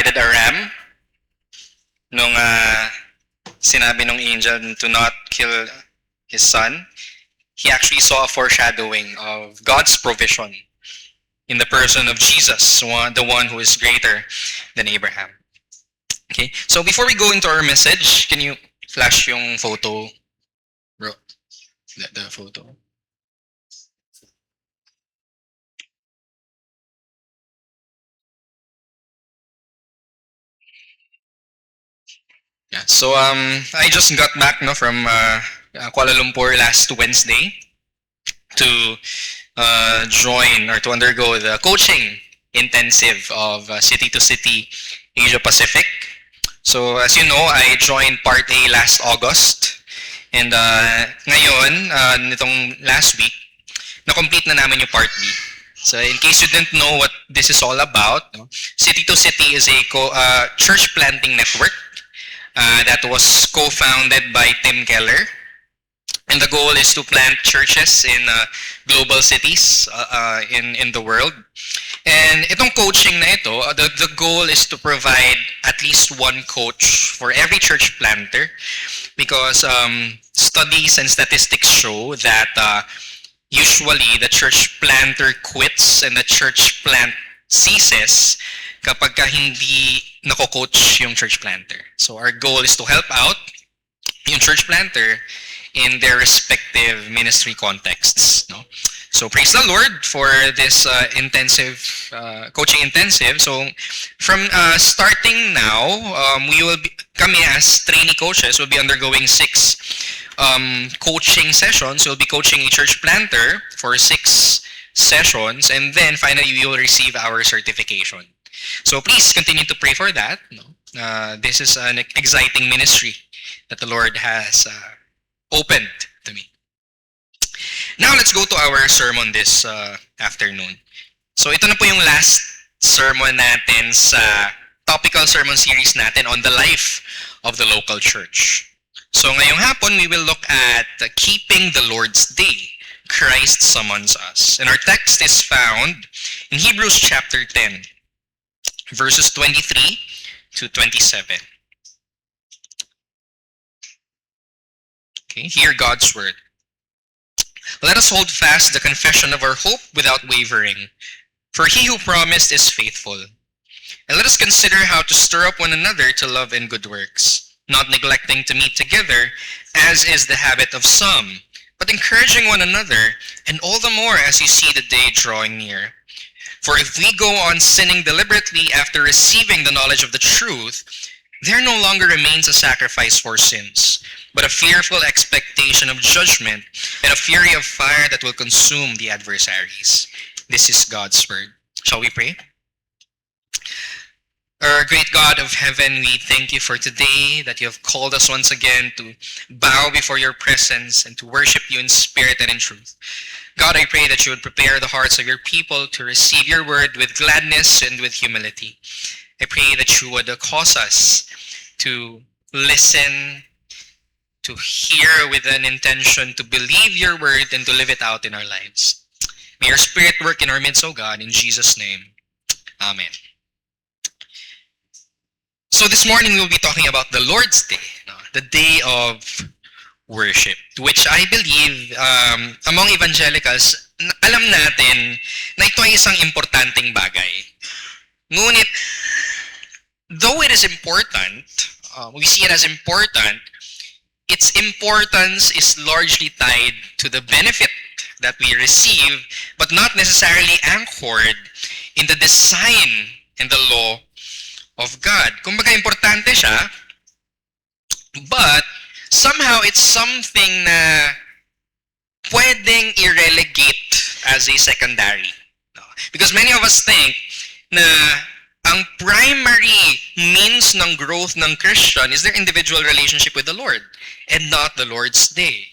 provided a ram nung sinabi nung angel to not kill his son. He actually saw a foreshadowing of God's provision in the person of Jesus, the one who is greater than Abraham. Okay, so before we go into our message, can you flash yung photo, bro? The photo. Yeah, so I just got back from Kuala Lumpur last Wednesday to join or to undergo the coaching intensive of City to City Asia Pacific. So as you know, I joined Part A last August. And ngayon, nitong last week, na-complete na namin yung Part B. So in case you didn't know what this is all about, City to City is a church planting network that was co-founded by Tim Keller. And the goal is to plant churches in global cities in the world. And itong coaching na ito, the goal is to provide at least one coach for every church planter, because studies and statistics show that usually the church planter quits and the church plant ceases kapag hindi nako-coach yung church planter. So our goal is to help out yung church planter in their respective ministry contexts. No? So praise the Lord for this intensive coaching intensive. So from starting now, kami as trainee coaches will be undergoing 6 coaching sessions. We'll be coaching a church planter for 6 sessions, and then finally we will receive our certification. So please continue to pray for that. No? This is an exciting ministry that the Lord has opened to me. Now let's go to our sermon this afternoon. So ito na po yung last sermon natin sa topical sermon series natin on the life of the local church. So ngayong hapon, we will look at keeping the Lord's Day. Christ summons us. And our text is found in Hebrews chapter 10, verses 23 to 27. Okay, hear God's word. Let us hold fast the confession of our hope without wavering, for he who promised is faithful. And let us consider how to stir up one another to love and good works, not neglecting to meet together, as is the habit of some, but encouraging one another, and all the more as you see the day drawing near. For if we go on sinning deliberately after receiving the knowledge of the truth, there no longer remains a sacrifice for sins, but a fearful expectation of judgment and a fury of fire that will consume the adversaries. This is God's word. Shall we pray? Our great God of heaven, we thank you for today, that you have called us once again to bow before your presence and to worship you in spirit and in truth. God, I pray that you would prepare the hearts of your people to receive your word with gladness and with humility. I pray that you would cause us to listen, to hear with an intention, to believe your word and to live it out in our lives. May your spirit work in our midst, O God, in Jesus' name. Amen. So this morning we'll be talking about the Lord's Day, the day of worship, which I believe among evangelicals, alam natin na ito ay isang importanteng bagay. Ngunit, though it is important, we see it as important, its importance is largely tied to the benefit that we receive, but not necessarily anchored in the design and the law of God. Kumbaga, importante siya, but somehow it's something na pwedeng i-relegate as a secondary. Because many of us think na ang primary means ng growth ng Christian is their individual relationship with the Lord and not the Lord's Day.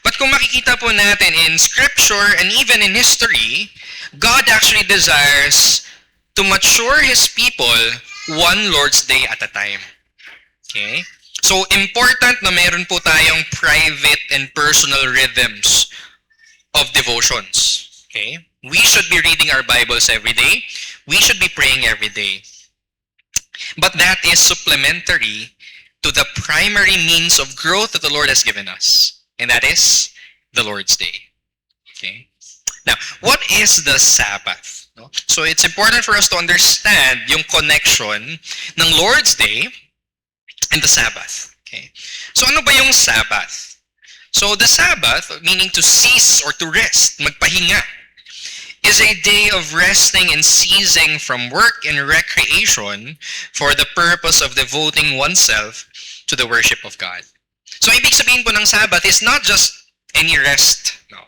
But kung makikita po natin in Scripture and even in history, God actually desires to mature His people one Lord's Day at a time. Okay? So, important na meron po tayong private and personal rhythms of devotions. Okay? We should be reading our Bibles every day. We should be praying every day. but that is supplementary to the primary means of growth that the Lord has given us, and that is the Lord's Day. Okay? Now, what is the Sabbath? No? So it's important for us to understand yung connection ng Lord's Day and the Sabbath. Okay? So ano ba yung Sabbath? So the Sabbath, meaning to cease or to rest, magpahinga, is a day of resting and ceasing from work and recreation for the purpose of devoting oneself to the worship of God. So ibig sabihin po ng Sabbath is not just any rest, no,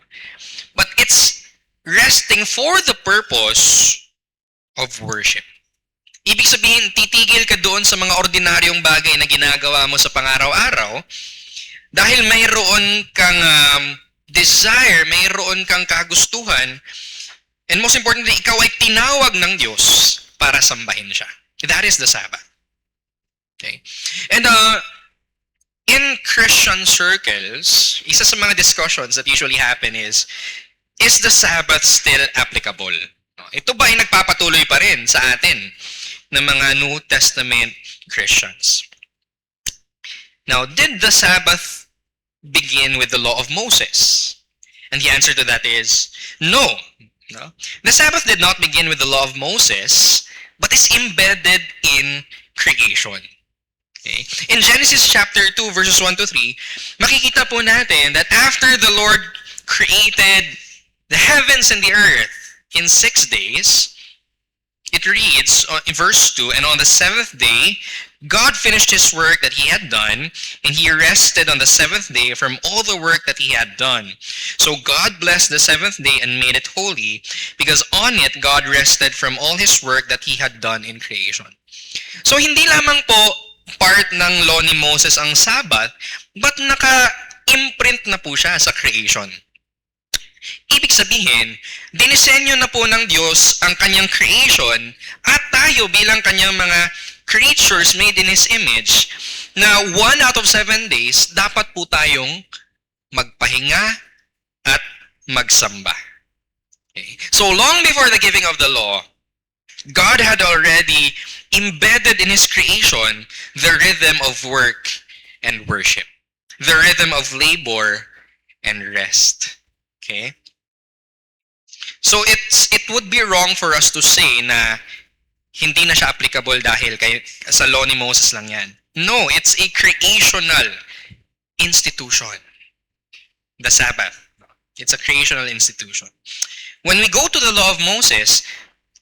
but it's resting for the purpose of worship. Ibig sabihin, titigil ka doon sa mga ordinaryong bagay na ginagawa mo sa pang-araw-araw dahil mayroon kang desire, mayroon kang kagustuhan, and most importantly, ikaw ay tinawag ng Diyos para sambahin siya. That is the Sabbath. Okay? And in Christian circles, isa sa mga discussions that usually happen is the Sabbath still applicable? Ito ba ay nagpapatuloy pa rin sa atin ng mga New Testament Christians? Now, did the Sabbath begin with the law of Moses? And the answer to that is no. No? The Sabbath did not begin with the law of Moses, but is embedded in creation. Okay? In Genesis chapter 2, verses 1 to 3, makikita po natin that after the Lord created the heavens and the earth in 6 days, it reads in verse 2, and on the seventh day, God finished his work that he had done, and he rested on the seventh day from all the work that he had done. So God blessed the seventh day and made it holy, because on it God rested from all his work that he had done in creation. So hindi lamang po part ng law ni Moses ang Sabbath, but naka-imprint na po siya sa creation. Ibig sabihin, dinisenyo na po ng Diyos ang kanyang creation at tayo bilang kanyang mga creatures made in His image na 1 out of 7 days dapat po tayong magpahinga at magsamba. Okay? So long before the giving of the law, God had already embedded in His creation the rhythm of work and worship, the rhythm of labor and rest. Okay? So it would be wrong for us to say na hindi na siya applicable dahil sa law ni Moses lang yan. No, it's a creational institution. The Sabbath. It's a creational institution. When we go to the law of Moses,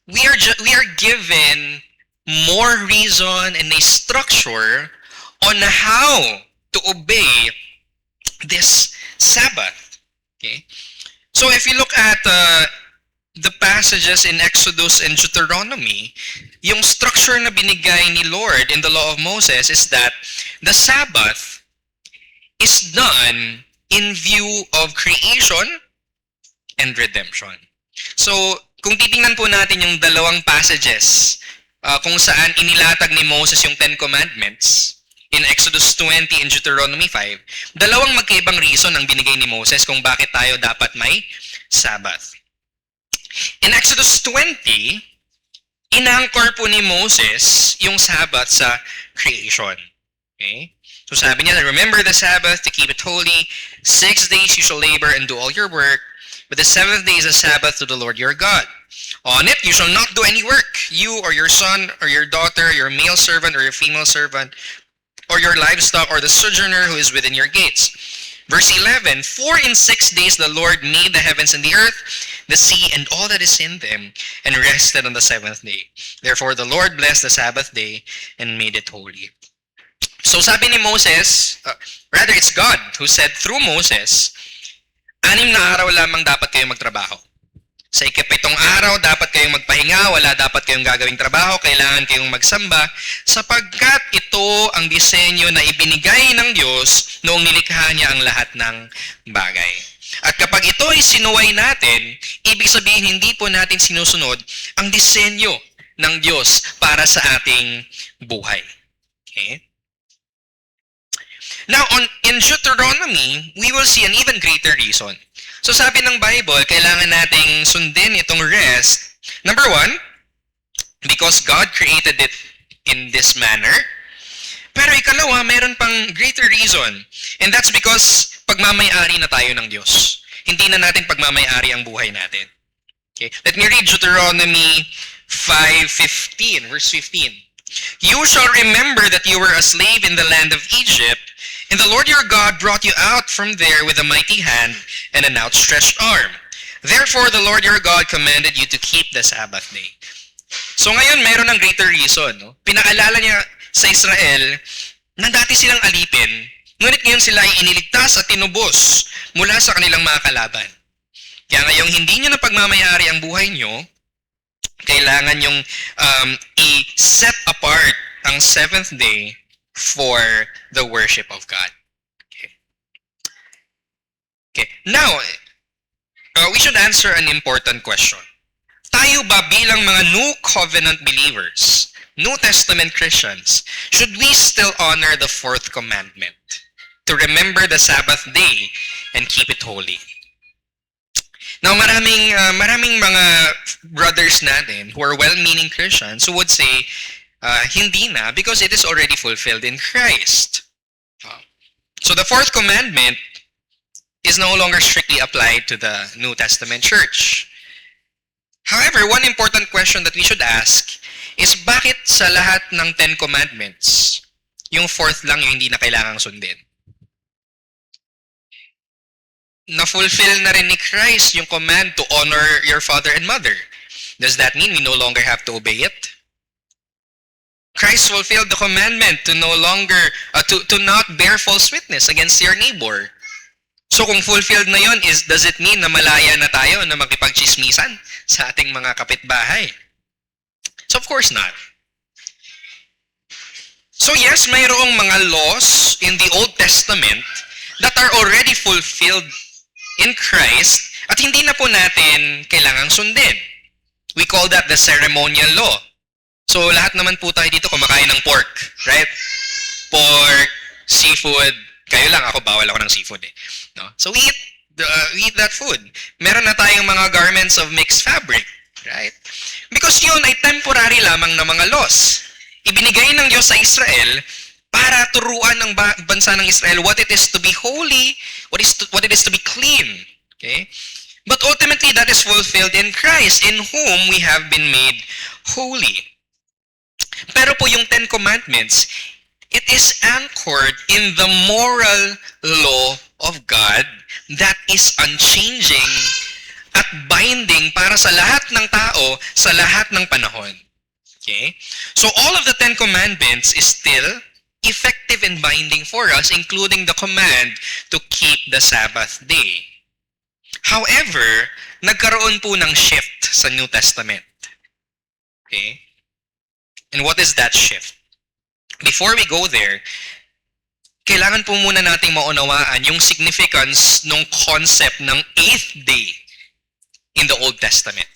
we are given more reason and a structure on how to obey this Sabbath. Okay? So if you look at the passages in Exodus and Deuteronomy, yung structure na binigay ni Lord in the law of Moses is that the Sabbath is done in view of creation and redemption. So, kung titingnan po natin yung dalawang passages kung saan inilatag ni Moses yung 10 Commandments, in Exodus 20 and Deuteronomy 5, dalawang magkaibang reason ang binigay ni Moses kung bakit tayo dapat may Sabbath. In Exodus 20, inangkor po ni Moses yung Sabbath sa creation. Okay? So sabi niya, remember the Sabbath to keep it holy. 6 days you shall labor and do all your work, but the seventh day is a Sabbath to the Lord your God. On it you shall not do any work, you or your son or your daughter, your male servant or your female servant, or your livestock or the sojourner who is within your gates. Verse 11, for in 6 days the Lord made the heavens and the earth, the sea, and all that is in them, and rested on the seventh day. Therefore the Lord blessed the Sabbath day and made it holy. So sabi ni Moses, rather it's God who said through Moses, 6 na araw lamang dapat kayo magtrabaho. Sa ikapitong araw, dapat kayong magpahinga, wala dapat kayong gagawing trabaho, kailangan kayong magsamba, sapagkat ito ang disenyo na ibinigay ng Diyos noong nilikha niya ang lahat ng bagay. At kapag ito ay sinuway natin, ibig sabihin hindi po natin sinusunod ang disenyo ng Diyos para sa ating buhay. Okay? Now, in Deuteronomy, we will see an even greater reason. So sabi ng Bible, kailangan nating sundin itong rest. Number 1, because God created it in this manner. Pero ikalawa, meron pang greater reason. And that's because pagmamay-ari na tayo ng Diyos. Hindi na natin pagmamay-ari ang buhay natin. Okay? Let me read Deuteronomy 5:15, verse 15. You shall remember that you were a slave in the land of Egypt, and the Lord your God brought you out from there with a mighty hand and an outstretched arm. Therefore, the Lord your God commanded you to keep the Sabbath day. So ngayon, meron ng greater reason. No? Pinaalala niya sa Israel na dati silang alipin, ngunit ngayon sila ay iniligtas at tinubos mula sa kanilang mga kalaban. Kaya ngayong hindi nyo na pagmamayari ang buhay nyo, kailangan yung i-set apart ang seventh day for the worship of God. Okay. Now, we should answer an important question. Tayo ba bilang mga New Covenant believers, New Testament Christians, should we still honor the fourth commandment to remember the Sabbath day and keep it holy? Now, maraming mga brothers natin who are well-meaning Christians who would say, hindi na because it is already fulfilled in Christ. So the fourth commandment is no longer strictly applied to the New Testament church. However, one important question that we should ask is bakit sa lahat ng 10 commandments, yung fourth lang yung hindi na kailangang sundin? Na-fulfill na rin ni Christ yung command to honor your father and mother. Does that mean we no longer have to obey it? Christ fulfilled the commandment to no longer, to not bear false witness against your neighbor. So kung fulfilled na yun, does it mean na malaya na tayo na makipagchismisan sa ating mga kapitbahay? So of course not. So yes, mayroong mga laws in the Old Testament that are already fulfilled in Christ at hindi na po natin kailangang sundin. We call that the ceremonial law. So lahat naman po tayo dito kumakain ng pork, right? Pork, seafood. Kayo lang, ako bawal ako ng seafood eh. No? So we eat that food. Meron na tayong mga garments of mixed fabric, right? Because yun ay temporary lamang na mga laws. Ibinigay ng Diyos sa Israel para turuan ng bansa ng Israel what it is to be holy, what it is to be clean. Okay? But ultimately, that is fulfilled in Christ, in whom we have been made holy. Pero po yung 10 Commandments, it is anchored in the moral law of God that is unchanging at binding para sa lahat ng tao, sa lahat ng panahon. Okay? So all of the 10 Commandments is still effective and binding for us, including the command to keep the Sabbath day. However, nagkaroon po ng shift sa New Testament. Okay? And what is that shift? Before we go there, kailangan po muna nating maunawaan yung significance ng concept ng 8th day in the Old Testament.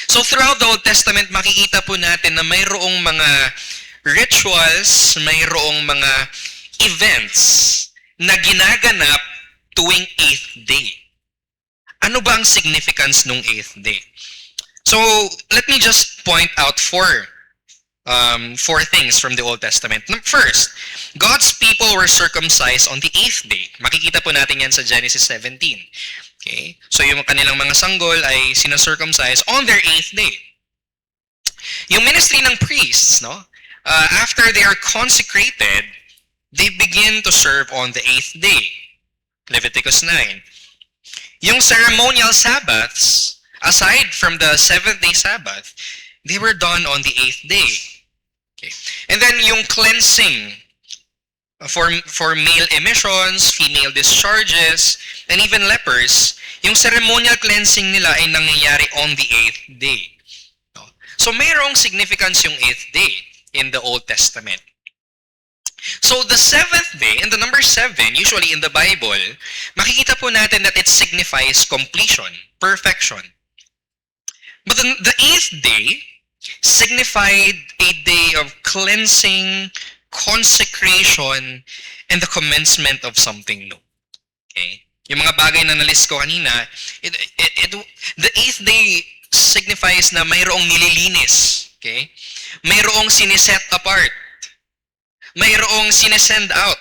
So throughout the Old Testament, makikita po natin na mayroong mga rituals, mayroong mga events na ginaganap tuwing 8th day. Ano ba ang significance ng 8th day? So, let me just point out four things from the Old Testament. First, God's people were circumcised on the 8th day. Makikita po natin yan sa Genesis 17. Okay? So, yung kanilang mga sanggol ay sinacircumcise on their 8th day. Yung ministry ng priests, no? After they are consecrated, they begin to serve on the 8th day. Leviticus 9. Yung ceremonial Sabbaths, aside from the 7th day Sabbath, they were done on the 8th day. Okay. And then yung cleansing for male emissions, female discharges, and even lepers, yung ceremonial cleansing nila ay nangyayari on the 8th day. So mayroong significance yung 8th day in the Old Testament. So the 7th day, and the number 7, usually in the Bible, makikita po natin that it signifies completion, perfection. But the 8th day signified a day of cleansing, consecration, and the commencement of something new. Okay? Yung mga bagay na na-list ko kanina, the 8th day signifies na mayroong nililinis. Okay? mayroong siniset apart. Mayroong sinesend out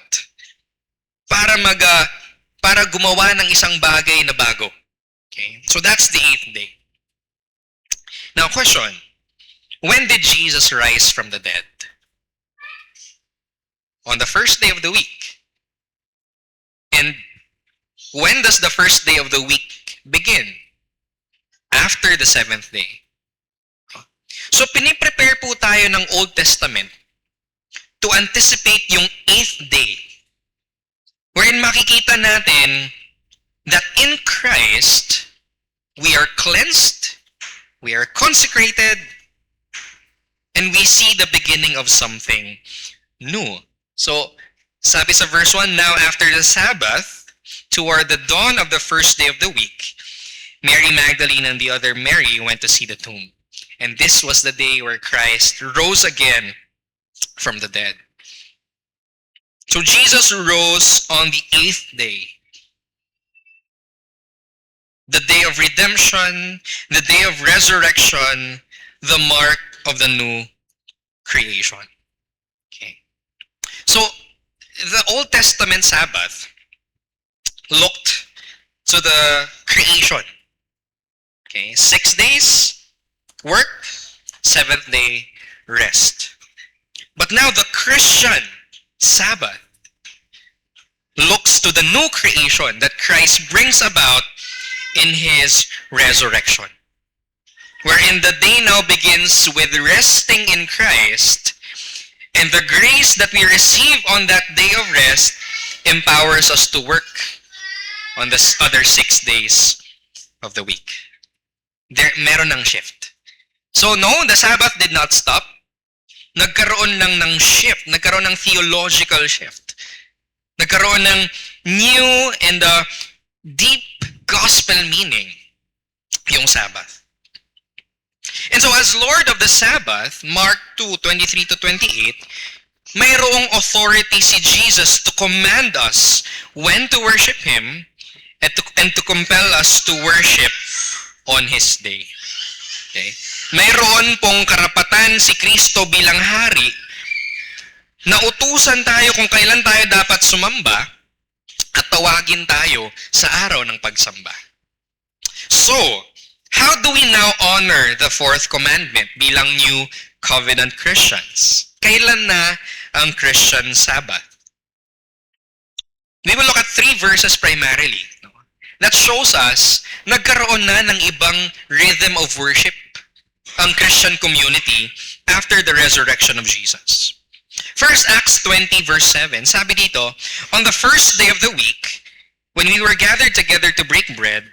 para gumawa ng isang bagay na bago. Okay? So that's the 8th day. Now, question. When did Jesus rise from the dead? On the first day of the week. And when does the first day of the week begin? After the 7th day. So, piniprepare po tayo ng Old Testament to anticipate yung 8th day. Wherein makikita natin that in Christ, we are cleansed, we are consecrated, and we see the beginning of something new. So, sabi sa verse 1, now after the Sabbath, toward the dawn of the first day of the week, Mary Magdalene and the other Mary went to see the tomb. And this was the day where Christ rose again from the dead. So Jesus rose on the 8th day. The day of redemption, the day of resurrection, the mark of the new creation. Okay. So the Old Testament Sabbath looked to the creation. Okay, 6 days work, 7th day rest. But now the Christian Sabbath looks to the new creation that Christ brings about in His resurrection. Wherein the day now begins with resting in Christ, and the grace that we receive on that day of rest empowers us to work on the other 6 days of the week. Meron ng shift. So no, the Sabbath did not stop. Nagkaroon lang ng shift. Nagkaroon ng theological shift. Nagkaroon ng new and deep gospel meaning yung Sabbath. And so as Lord of the Sabbath, Mark 2:23-28, mayroong authority si Jesus to command us when to worship Him and to compel us to worship on His day. Okay? Mayroon pong karapatan si Kristo bilang hari na utusan tayo kung kailan tayo dapat sumamba at tawagin tayo sa araw ng pagsamba. So, how do we now honor the 4th commandment bilang new covenant Christians? Kailan na ang Christian Sabbath? We will look at 3 verses primarily. That shows us nagkaroon na ng ibang rhythm of worship ang Christian community after the resurrection of Jesus. First, Acts 20 verse 7. Sabi dito, on the first day of the week, when we were gathered together to break bread,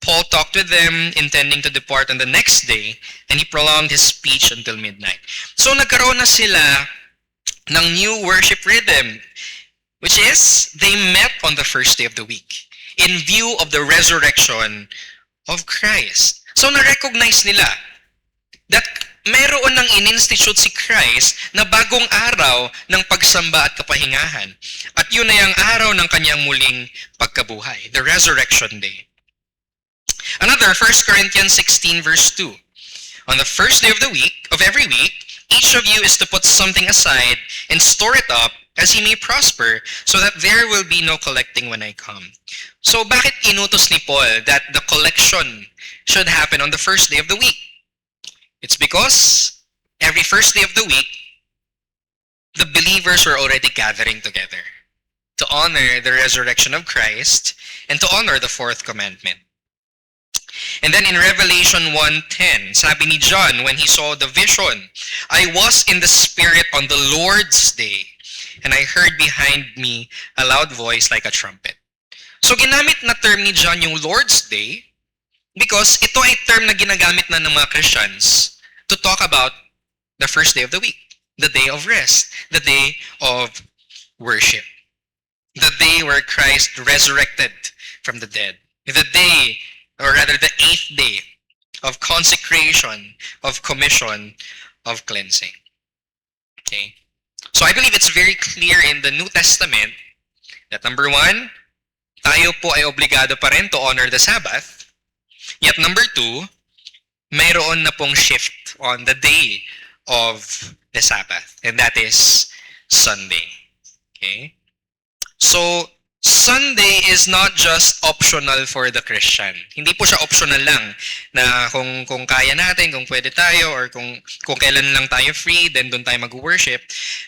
Paul talked with them, intending to depart on the next day, and he prolonged his speech until midnight. So nagkaroon na sila ng new worship rhythm, which is, they met on the first day of the week in view of the resurrection of Christ. So na-recognize nila that mayroon ng in-institute si Christ na bagong araw ng pagsamba at kapahingahan. At yun ay ang araw ng kanyang muling pagkabuhay, the resurrection day. Another, 1 Corinthians 16 verse 2. On the first day of the week, of every week, each of you is to put something aside and store it up as he may prosper, so that there will be no collecting when I come. So bakit inutos ni Paul that the collection should happen on the first day of the week? It's because every first day of the week, the believers were already gathering together to honor the resurrection of Christ and to honor the 4th commandment. And then in Revelation 1:10, sabi ni John when he saw the vision, I was in the Spirit on the Lord's day, and I heard behind me a loud voice like a trumpet. So ginamit na term ni John yung Lord's Day because ito ay term na ginagamit na ng mga Christians to talk about the first day of the week, the day of rest, the day of worship, the day where Christ resurrected from the dead, the day, or rather the 8th day of consecration, of commission, of cleansing. Okay? So I believe it's very clear in the New Testament that number 1, tayo po ay obligado pa rin to honor the Sabbath. Yet number 2, mayroon na pong shift on the day of the Sabbath, and that is Sunday. Okay? So, Sunday is not just optional for the Christian. Hindi po siya optional lang na kung kaya natin, kung pwede tayo, or kung kailan lang tayo free, then doon tayo mag-worship.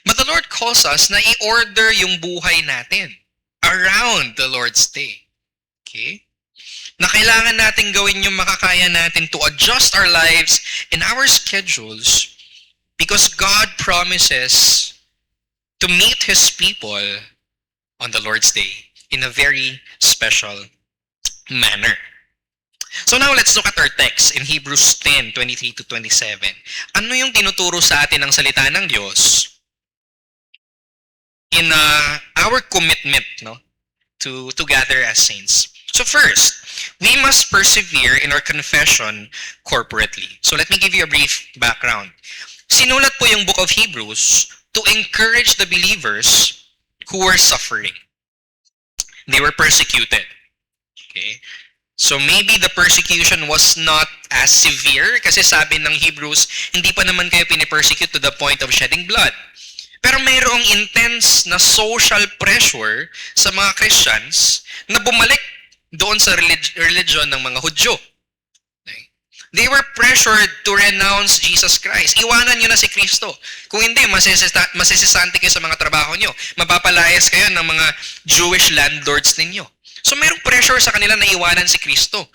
But the Lord calls us na i-order yung buhay natin around the Lord's Day. Okay? Na kailangan natin gawin yung makakaya natin to adjust our lives and our schedules because God promises to meet His people on the Lord's Day in a very special manner. So now let's look at our text in Hebrews 10:23 to 27. Ano yung tinuturo sa atin ng salita ng Diyos in our commitment, no, to gather as saints? So first, we must persevere in our confession corporately. So let me give you a brief background. Sinulat po yung book of Hebrews to encourage the believers who were suffering. They were persecuted. Okay? So maybe the persecution was not as severe kasi sabi ng Hebrews, hindi pa naman kayo pinipersecute to the point of shedding blood. Pero mayroong intense na social pressure sa mga Christians na bumalik doon sa religion ng mga Hudyo. Okay? They were pressured to renounce Jesus Christ. Iwanan nyo na si Kristo. Kung hindi, masisisante kayo sa mga trabaho nyo. Mapapalayas kayo ng mga Jewish landlords ninyo. So mayroong pressure sa kanila na iwanan si Kristo.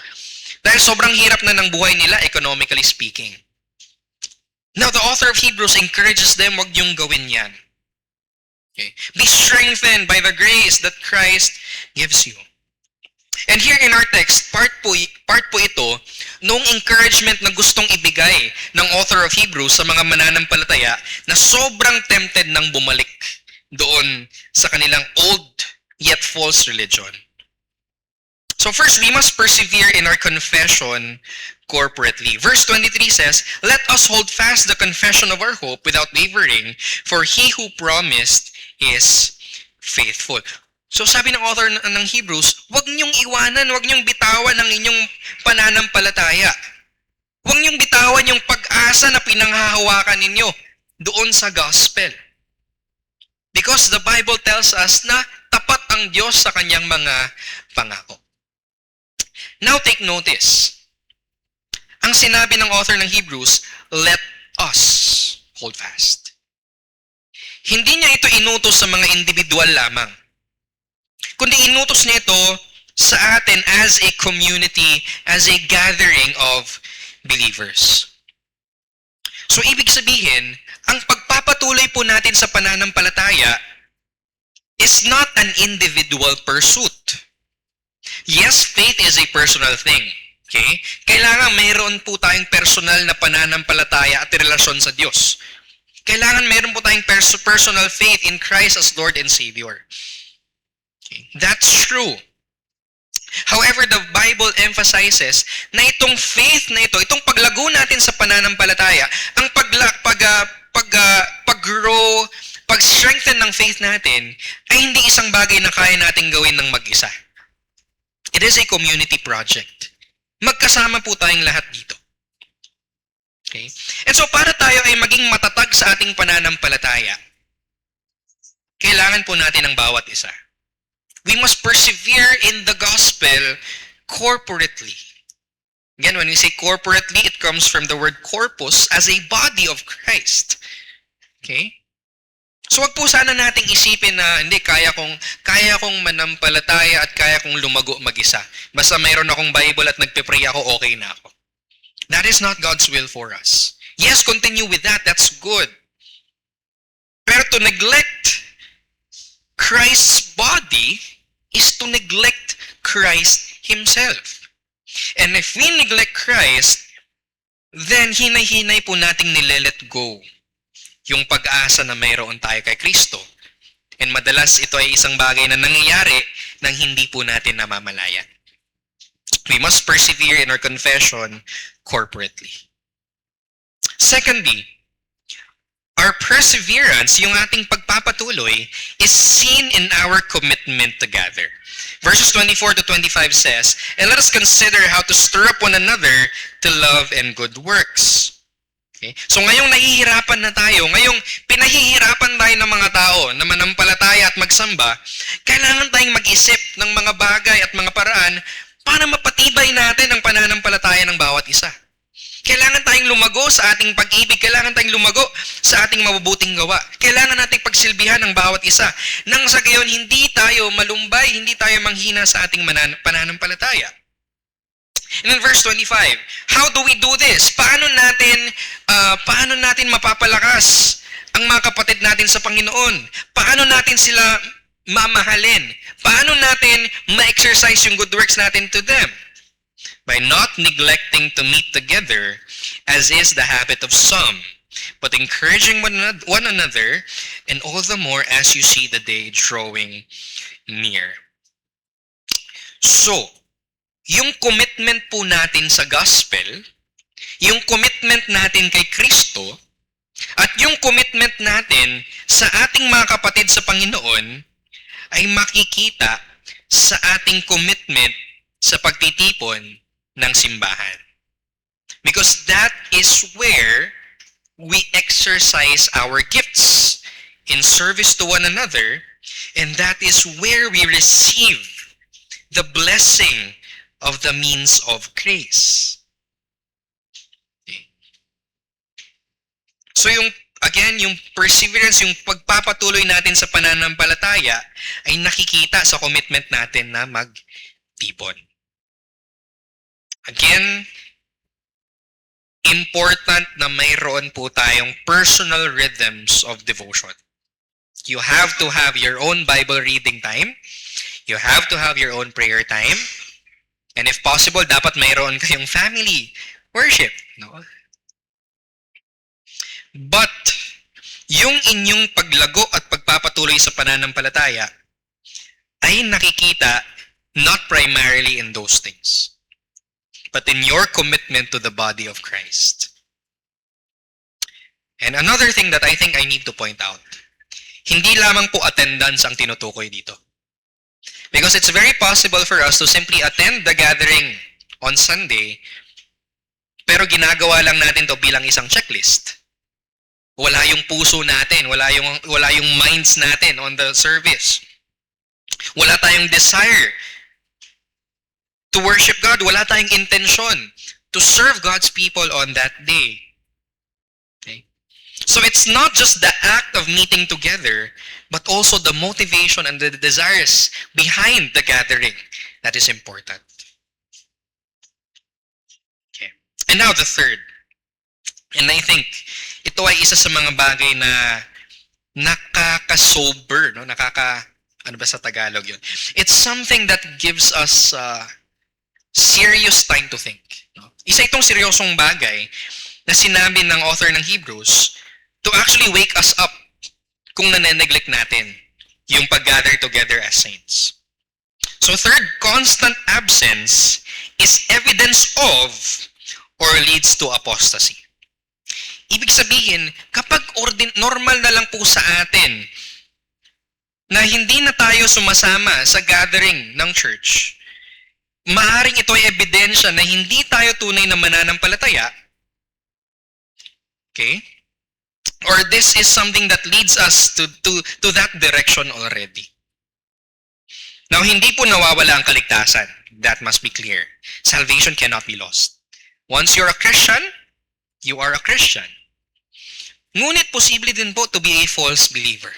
Dahil sobrang hirap na ng buhay nila, economically speaking. Now, the author of Hebrews encourages them, wag niyong gawin yan. Okay? Be strengthened by the grace that Christ gives you. And here in our text, part po ito nung encouragement na gustong ibigay ng author of Hebrews sa mga mananampalataya na sobrang tempted ng bumalik doon sa kanilang old yet false religion. So first, we must persevere in our confession corporately. Verse 23 says, "Let us hold fast the confession of our hope without wavering, for He who promised is faithful." So sabi ng author ng Hebrews, huwag niyong iwanan, huwag niyong bitawan ang inyong pananampalataya. Huwag niyong bitawan yung pag-asa na pinanghahawakan ninyo doon sa gospel. Because the Bible tells us na tapat ang Diyos sa kanyang mga pangako. Now take notice. Ang sinabi ng author ng Hebrews, let us hold fast. Hindi niya ito inutos sa mga individual lamang. Kundi inutos niya ito sa atin as a community, as a gathering of believers. So ibig sabihin, ang pagpapatuloy po natin sa pananampalataya is not an individual pursuit. Yes, faith is a personal thing. Okay? Kailangan mayroon po tayong personal na pananampalataya at relasyon sa Diyos. Kailangan mayroon po tayong personal faith in Christ as Lord and Savior. Okay? That's true. However, the Bible emphasizes na itong faith na ito, itong paglago natin sa pananampalataya, ang pag-grow, pag-strengthen ng faith natin, ay hindi isang bagay na kaya nating gawin ng mag-isa. It is a community project. Magkasama po tayong lahat dito. Okay? And so para tayo ay maging matatag sa ating pananampalataya, kailangan po natin ang bawat isa. We must persevere in the gospel corporately. Again, when we say corporately, it comes from the word corpus as a body of Christ. Okay? So wag po sana nating isipin na hindi kaya kong manampalataya at kaya kong lumago mag-isa. Basta mayroon akong Bible at nagpe-pray ako, okay na ako. That is not God's will for us. Yes, continue with that. That's good. Pero to neglect Christ's body is to neglect Christ Himself. And if we neglect Christ, then hinay-hinay po nating nilelet go yung pag-asa na mayroon tayo kay Kristo. And madalas ito ay isang bagay na nangyayari nang hindi po natin namamalayan. We must persevere in our confession corporately. Secondly, our perseverance, yung ating pagpapatuloy, is seen in our commitment to gather. Verses 24 to 25 says, "And let us consider how to stir up one another to love and good works." Okay? So ngayong nahihirapan na tayo, ngayong pinahihirapan tayo ng mga tao na manampalataya at magsamba, kailangan tayong mag-isip ng mga bagay at mga paraan para mapatibay natin ang pananampalataya ng bawat isa. Kailangan tayong lumago sa ating pag-ibig, kailangan tayong lumago sa ating mabubuting gawa. Kailangan nating pagsilbihan ng bawat isa nang sa gayon hindi tayo malumbay, hindi tayo manghina sa ating pananampalataya. And in verse 25, how do we do this? Paano natin mapapalakas ang mga kapatid natin sa Panginoon? Paano natin sila mamahalin? Paano natin ma-exercise yung good works natin to them? By not neglecting to meet together, as is the habit of some, but encouraging one another, and all the more as you see the day drawing near. So, yung commitment po natin sa gospel, yung commitment natin kay Kristo, at yung commitment natin sa ating mga kapatid sa Panginoon ay makikita sa ating commitment sa pagtitipon ng simbahan. Because that is where we exercise our gifts in service to one another, and that is where we receive the blessing of the means of grace. Okay. So yung perseverance, yung pagpapatuloy natin sa pananampalataya ay nakikita sa commitment natin na magtipon. Again, important na mayroon po tayong personal rhythms of devotion. You have to have your own Bible reading time. You have to have your own prayer time. And if possible, dapat mayroon kayong family worship. No? But, yung inyong paglago at pagpapatuloy sa pananampalataya ay nakikita not primarily in those things, but in your commitment to the body of Christ. And another thing that I think I need to point out, hindi lamang po attendance ang tinutukoy dito. Because it's very possible for us to simply attend the gathering on Sunday, pero ginagawa lang natin to bilang isang checklist. Wala yung puso natin, wala yung minds natin on the service. Wala tayong desire to worship God, wala tayong intention to serve God's people on that day. Okay? So it's not just the act of meeting together, but also the motivation and the desires behind the gathering that is important. Okay. And now the third. And I think ito ay isa sa mga bagay na nakaka-sober, no? Ano ba sa Tagalog yun? It's something that gives us serious time to think. No? Isa itong seryosong bagay na sinabi ng author ng Hebrews to actually wake us up kung nane-neglect natin yung pag-gather together as saints. So third, constant absence is evidence of or leads to apostasy. Ibig sabihin, kapag normal na lang po sa atin na hindi na tayo sumasama sa gathering ng church, maaaring ito ay ebidensya na hindi tayo tunay na mananampalataya. Okay? Or this is something that leads us to that direction already. Now, hindi po nawawala ang kaligtasan. That must be clear. Salvation cannot be lost. Once you're a Christian, you are a Christian. Ngunit posible din po to be a false believer.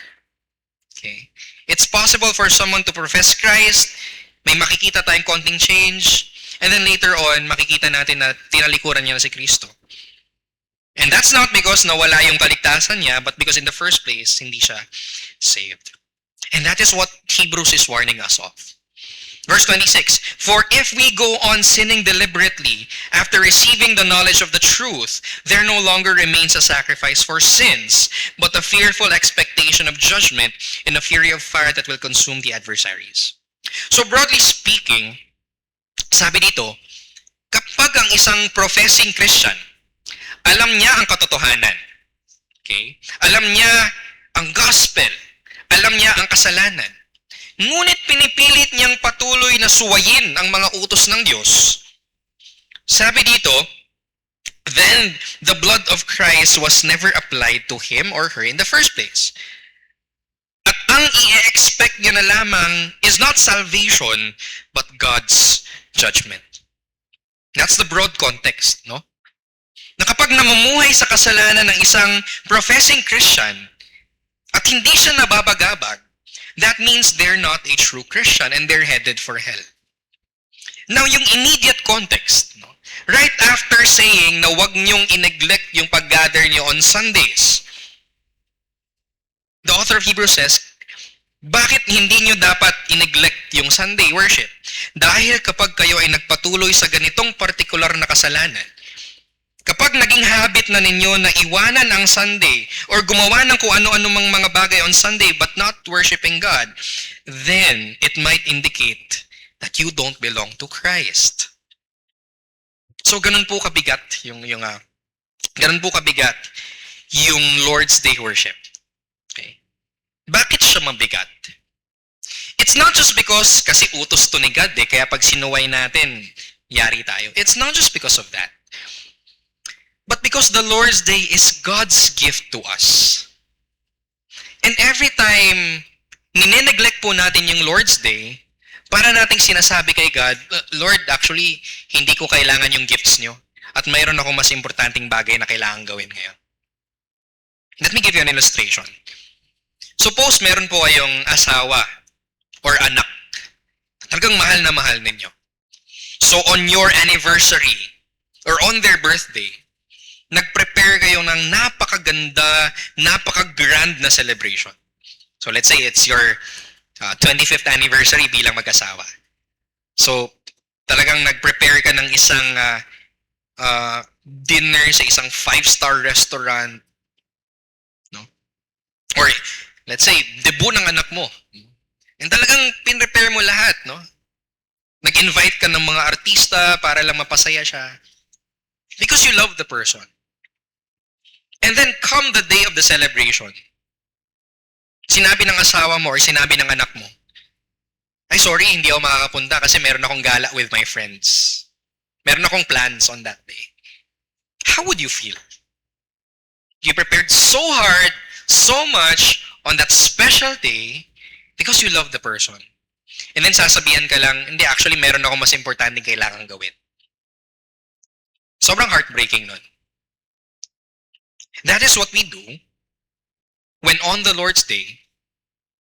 Okay? It's possible for someone to profess Christ, may makikita tayong konting change, and then later on, makikita natin na tinalikuran niya na si Kristo. And that's not because nawala yung kaligtasan niya, but because in the first place, hindi siya saved. And that is what Hebrews is warning us of. Verse 26, for if we go on sinning deliberately after receiving the knowledge of the truth, there no longer remains a sacrifice for sins, but a fearful expectation of judgment and a fury of fire that will consume the adversaries. So broadly speaking, sabi dito, kapag ang isang professing Christian, alam niya ang katotohanan. Okay? Alam niya ang gospel. Alam niya ang kasalanan. Ngunit pinipilit niyang patuloy na suwayin ang mga utos ng Diyos. Sabi dito, then the blood of Christ was never applied to him or her in the first place. At ang i-expect niya na lamang is not salvation, but God's judgment. That's the broad context, no? Na kapag namumuhay sa kasalanan ng isang professing Christian at hindi siya nababagabag, that means they're not a true Christian and they're headed for hell. Now, yung immediate context, no? Right after saying na wag niyong i-neglect yung pag-gather niyo on Sundays, the author of Hebrews says, bakit hindi nyo dapat i-neglect yung Sunday worship? Dahil kapag kayo ay nagpatuloy sa ganitong partikular na kasalanan, kapag naging habit na ninyo na iwanan ang Sunday or gumawa ng kung ano-ano mga bagay on Sunday but not worshiping God, then it might indicate that you don't belong to Christ. So ganun po kabigat ganun po kabigat yung Lord's Day worship. Okay? Bakit siya mabigat? It's not just because kasi utos to ni God kaya pag sinuway natin, yari tayo. It's not just because of that. But because the Lord's Day is God's gift to us. And every time nineneglect po natin yung Lord's Day, para nating sinasabi kay God, Lord, actually, hindi ko kailangan yung gifts nyo. At mayroon akong mas importanteng bagay na kailangan gawin ngayon. Let me give you an illustration. Suppose meron po kayong asawa or anak. Talagang mahal na mahal ninyo. So on your anniversary or on their birthday, nag-prepare kayo ng napakaganda, napaka-grand na celebration. So let's say it's your 25th anniversary bilang mag-asawa. So talagang nag-prepare ka ng isang dinner sa isang 5-star restaurant. No? Or let's say, debut ng anak mo. And talagang pin-prepare mo lahat, no? Nag-invite ka ng mga artista para lang mapasaya siya. Because you love the person. And then come the day of the celebration. Sinabi ng asawa mo or sinabi ng anak mo, ay sorry, hindi ako makakapunta kasi meron akong gala with my friends. Meron akong plans on that day. How would you feel? You prepared so hard, so much, on that special day because you love the person. And then sasabihan ka lang, hindi, actually meron ako mas importante kailangan gawin. Sobrang heartbreaking nun. That is what we do when on the Lord's Day,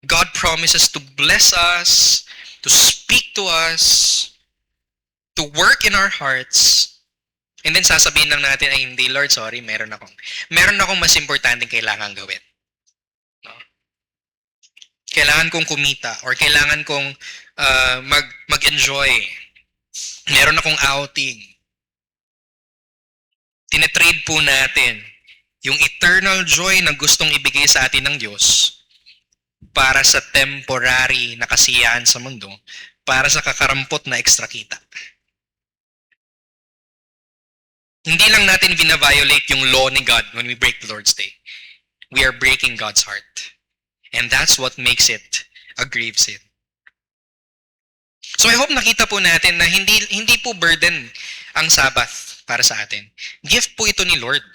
God promises to bless us, to speak to us, to work in our hearts, and then sasabihin lang natin, ay hindi Lord, sorry, meron akong mas importante kailangan gawin. Kailangan kong kumita or kailangan kong mag-enjoy. Meron akong outing. Tinetrade po natin yung eternal joy na gustong ibigay sa atin ng Diyos para sa temporary na kasiyahan sa mundo, para sa kakarampot na ekstra kita. Hindi lang natin vina-violate yung law ni God when we break the Lord's Day. We are breaking God's heart. And that's what makes it a grave sin. So I hope nakita po natin na hindi po burden ang Sabbath para sa atin. Gift po ito ni Lord.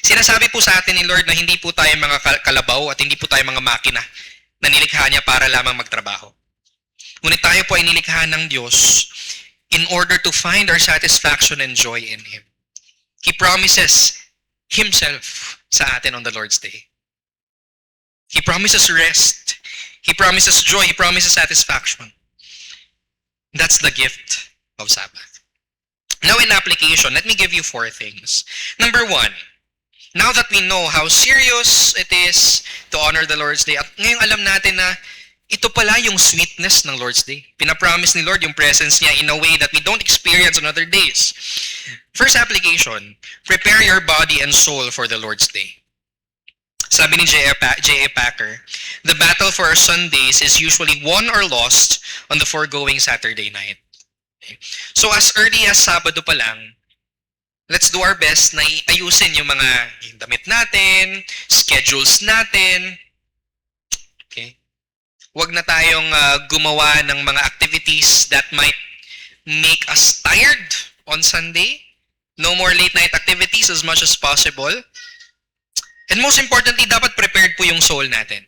Sinasabi po sa atin ni Lord na hindi po tayo mga kalabaw at hindi po tayo mga makina na nilikha niya para lamang magtrabaho. Ngunit tayo po ay nilikha ng Diyos in order to find our satisfaction and joy in Him. He promises Himself sa atin on the Lord's Day. He promises rest. He promises joy. He promises satisfaction. That's the gift of Sabbath. Now in application, let me give you 4 things. Number 1, now that we know how serious it is to honor the Lord's Day, at ngayong alam natin na ito pala yung sweetness ng Lord's Day. Pinapromise ni Lord yung presence niya in a way that we don't experience on other days. First application, prepare your body and soul for the Lord's Day. Sabi ni J.A. Packer, the battle for our Sundays is usually won or lost on the foregoing Saturday night. Okay. So as early as Sabado pa lang, let's do our best na ayusin yung mga damit natin, schedules natin. Okay? Huwag na tayong gumawa ng mga activities that might make us tired on Sunday. No more late night activities as much as possible. And most importantly, dapat prepared po yung soul natin.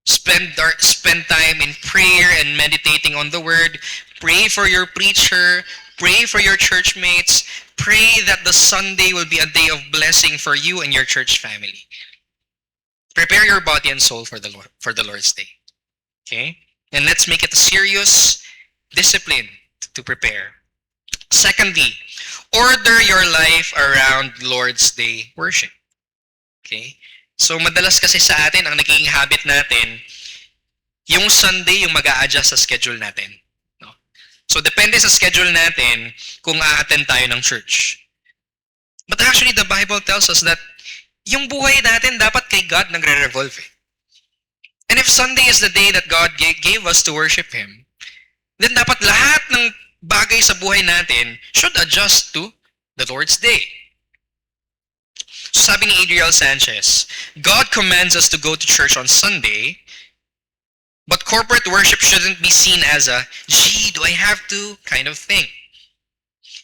Spend time in prayer and meditating on the word. Pray for your preacher. Pray for your church mates. Pray that the Sunday will be a day of blessing for you and your church family. Prepare your body and soul for the Lord's Day. Okay? And let's make it a serious discipline to prepare. Secondly, order your life around Lord's Day worship. Okay? So madalas kasi sa atin, ang nagiging habit natin, yung Sunday yung mag-a-adjust sa schedule natin. No? So depende sa schedule natin kung a-attend tayo ng church. But actually, the Bible tells us that yung buhay natin dapat kay God nagre-revolve. And if Sunday is the day that God gave us to worship Him, then dapat lahat ng bagay sa buhay natin should adjust to the Lord's Day. So sabi ni Adriel Sanchez, God commands us to go to church on Sunday, but corporate worship shouldn't be seen as a, gee, do I have to kind of thing.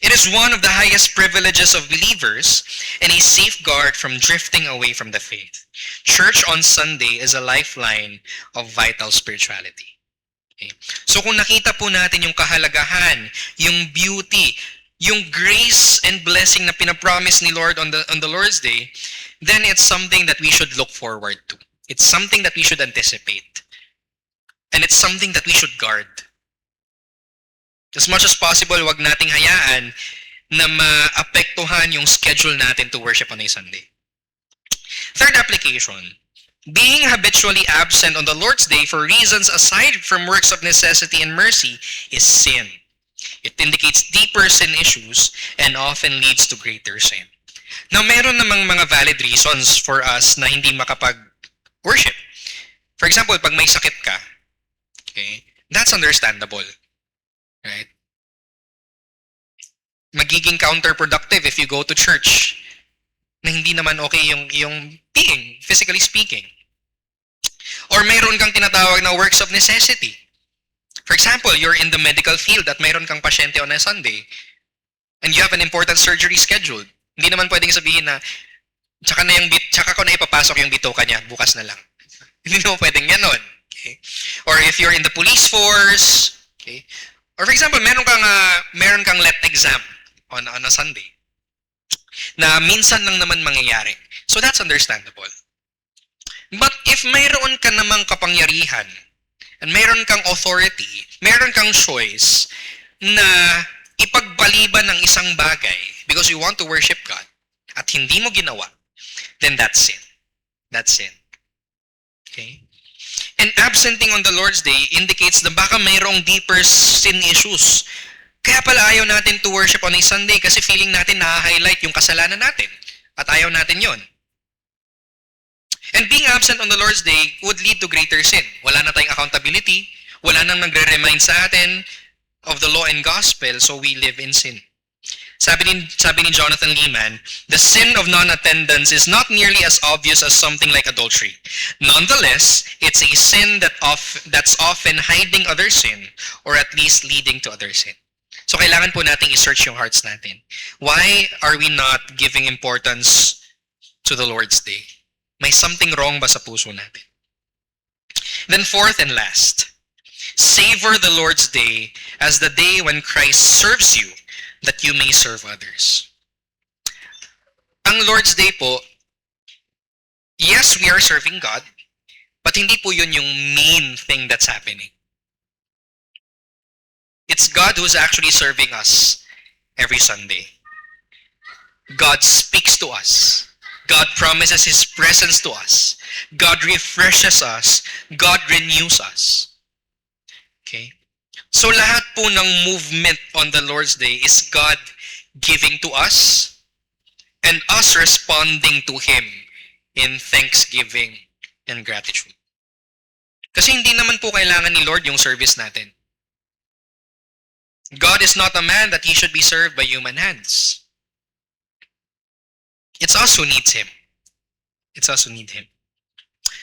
It is one of the highest privileges of believers and a safeguard from drifting away from the faith. Church on Sunday is a lifeline of vital spirituality. Okay. So kung nakita po natin yung kahalagahan, yung beauty, yung grace and blessing na pinapromise ni Lord on the Lord's Day, then it's something that we should look forward to. It's something that we should anticipate. And it's something that we should guard. As much as possible, wag nating hayaan na maapektuhan yung schedule natin to worship on a Sunday. Third application, being habitually absent on the Lord's Day for reasons aside from works of necessity and mercy is sin. It indicates deeper sin issues and often leads to greater sin. Now, meron namang mga valid reasons for us na hindi makapag-worship. For example, pag may sakit ka, okay, that's understandable. Right? Magiging counterproductive if you go to church na hindi naman okay yung being, physically speaking. Or mayroon kang tinatawag na works of necessity. For example, you're in the medical field at mayroon kang pasyente on a Sunday and you have an important surgery scheduled. Hindi naman pwedeng sabihin na tsaka ko na ipapasok yung bitoka niya, bukas na lang. Hindi naman pwedeng ganon. Okay? Or if you're in the police force, okay? Or for example, meron kang let exam on a Sunday na minsan lang naman mangyayari. So that's understandable. But if mayroon ka namang kapangyarihan and mayroon kang authority, mayroon kang choice na ipagpaliban ng isang bagay because you want to worship God at hindi mo ginawa, then that's sin. That's sin. Okay? And absenting on the Lord's Day indicates na baka mayroong deeper sin issues. Kaya pala ayaw natin to worship on a Sunday kasi feeling natin na-highlight yung kasalanan natin. At ayaw natin yon. And being absent on the Lord's Day would lead to greater sin. Wala na tayong accountability. Wala nang nagre-remind sa atin of the law and gospel, so we live in sin. Sabi ni Jonathan Leeman, the sin of non-attendance is not nearly as obvious as something like adultery. Nonetheless, it's a sin that's often hiding other sin or at least leading to other sin. So kailangan po nating i-search yung hearts natin. Why are we not giving importance to the Lord's Day? May something wrong ba sa puso natin? Then fourth and last, savor the Lord's Day as the day when Christ serves you that you may serve others. Ang Lord's Day po, yes, we are serving God, but hindi po yun yung main thing that's happening. It's God who's actually serving us every Sunday. God speaks to us. God promises His presence to us. God refreshes us. God renews us. Okay? So lahat po ng movement on the Lord's Day is God giving to us and us responding to Him in thanksgiving and gratitude. Kasi hindi naman po kailangan ni Lord yung service natin. God is not a man that He should be served by human hands. It's us who needs Him. It's us who need Him.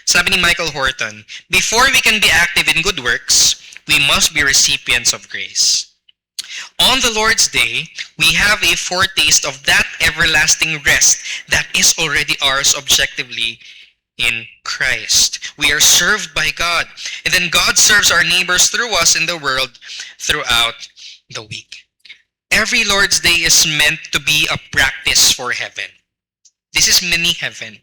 Sabi ni Michael Horton, before we can be active in good works, we must be recipients of grace. On the Lord's Day, we have a foretaste of that everlasting rest that is already ours objectively in Christ. We are served by God, and then God serves our neighbors through us in the world throughout the week. Every Lord's Day is meant to be a practice for heaven. This is mini heaven.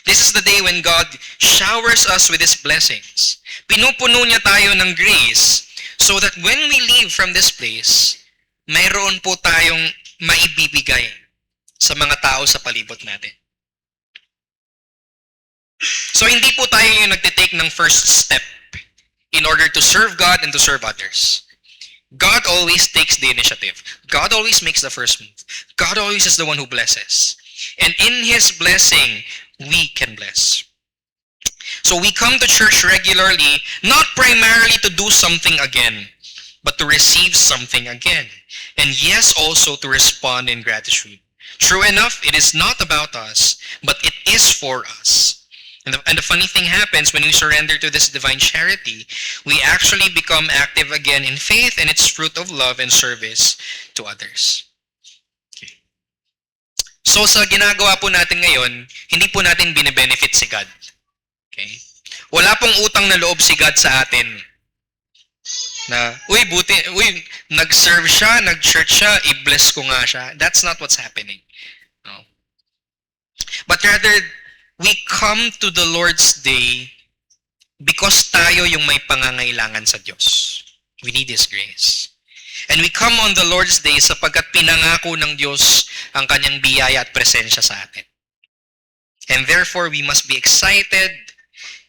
This is the day when God showers us with His blessings. Pinupuno niya tayo ng grace so that when we leave from this place, mayroon po tayong maibibigay sa mga tao sa palibot natin. So hindi po tayo yung nagtitake ng first step in order to serve God and to serve others. God always takes the initiative. God always makes the first move. God always is the one who blesses. And in His blessing, we can bless. So we come to church regularly, not primarily to do something again, but to receive something again. And yes, also to respond in gratitude. True enough, it is not about us, but it is for us. And the funny thing happens when we surrender to this divine charity, we actually become active again in faith and its fruit of love and service to others. Okay. So sa ginagawa po natin ngayon, hindi po natin bine-benefit si God. Okay? Wala pong utang na loob si God sa atin. Na, nag-serve siya, nag-church siya, i-bless ko nga siya. That's not what's happening. No. But rather, we come to the Lord's Day because tayo yung may pangangailangan sa Diyos. We need His grace. And we come on the Lord's Day sapagkat pinangako ng Diyos ang kanyang biyaya at presensya sa atin. And therefore, we must be excited.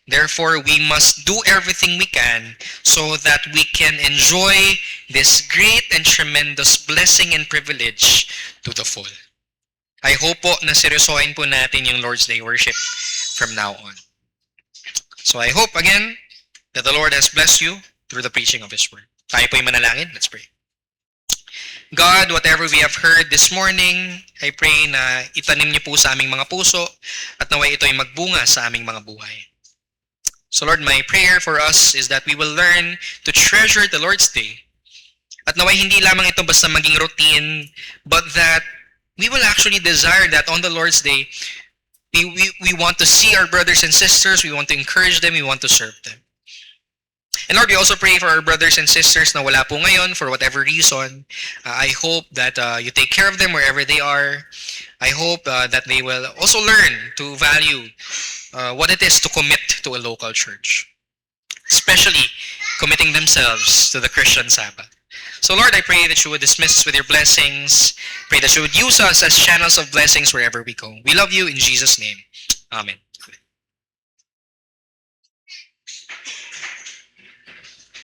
Therefore, we must do everything we can so that we can enjoy this great and tremendous blessing and privilege to the full. I hope po na seryosohin po natin yung Lord's Day worship from now on. So I hope again that the Lord has blessed you through the preaching of His Word. Tayo po'y manalangin. Let's pray. God, whatever we have heard this morning, I pray na itanim niyo po sa aming mga puso at naway ito'y magbunga sa aming mga buhay. So Lord, my prayer for us is that we will learn to treasure the Lord's Day. At naway hindi lamang ito basta maging routine, but that we will actually desire that on the Lord's Day, we want to see our brothers and sisters, we want to encourage them, we want to serve them. And Lord, we also pray for our brothers and sisters na wala po ngayon for whatever reason. I hope that you take care of them wherever they are. I hope that they will also learn to value what it is to commit to a local church, especially committing themselves to the Christian Sabbath. So Lord, I pray that you would dismiss us with your blessings. Pray that you would use us as channels of blessings wherever we go. We love you in Jesus' name. Amen.